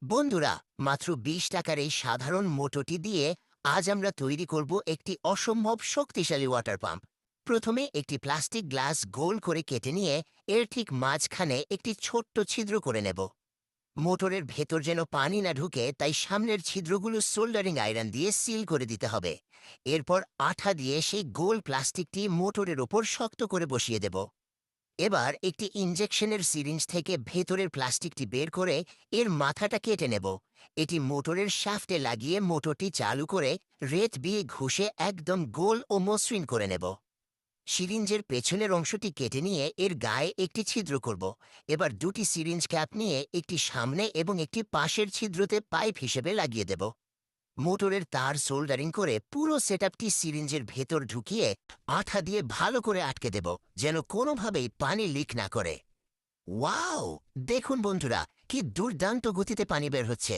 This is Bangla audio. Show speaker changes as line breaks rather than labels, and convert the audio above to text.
বন্ধুরা, মাত্র ২০ টাকার এই সাধারণ মোটরটি দিয়ে আজ আমরা তৈরি করব একটি অসম্ভব শক্তিশালী ওয়াটার পাম্প। প্রথমে একটি প্লাস্টিক গ্লাস গোল করে কেটে নিয়ে এর ঠিক মাঝখানে একটি ছোট্ট ছিদ্র করে নেব। মোটরের ভেতর যেন পানি না ঢুকে তাই সামনের ছিদ্রগুলো সোল্ডারিং আয়রন দিয়ে সিল করে দিতে হবে। এরপর আঠা দিয়ে সেই গোল প্লাস্টিকটি মোটরের ওপর শক্ত করে বসিয়ে দেব। এবার একটি ইনজেকশনের সিরিঞ্জ থেকে ভেতরের প্লাস্টিকটি বের করে এর মাথাটা কেটে নেব। এটি মোটরের শ্যাফটে লাগিয়ে মোটরটি চালু করে রেত দিয়ে ঘষে একদম গোল ও মসৃণ করে নেব। সিরিঞ্জের পেছনের অংশটি কেটে নিয়ে এর গায়ে একটি ছিদ্র করব। এবার দুটি সিরিঞ্জ ক্যাপ নিয়ে একটি সামনে এবং একটি পাশের ছিদ্রতে পাইপ হিসেবে লাগিয়ে দেব। মোটরের তার সোল্ডারিং করে পুরো সেটআপটি সিরিঞ্জের ভেতর ঢুকিয়ে আঠা দিয়ে ভালো করে আটকে দেব, যেন কোনোভাবেই পানি লিক না করে। ওয়াও! দেখুন বন্ধুরা, কি দুর্দান্ত গতিতে পানি বের হচ্ছে।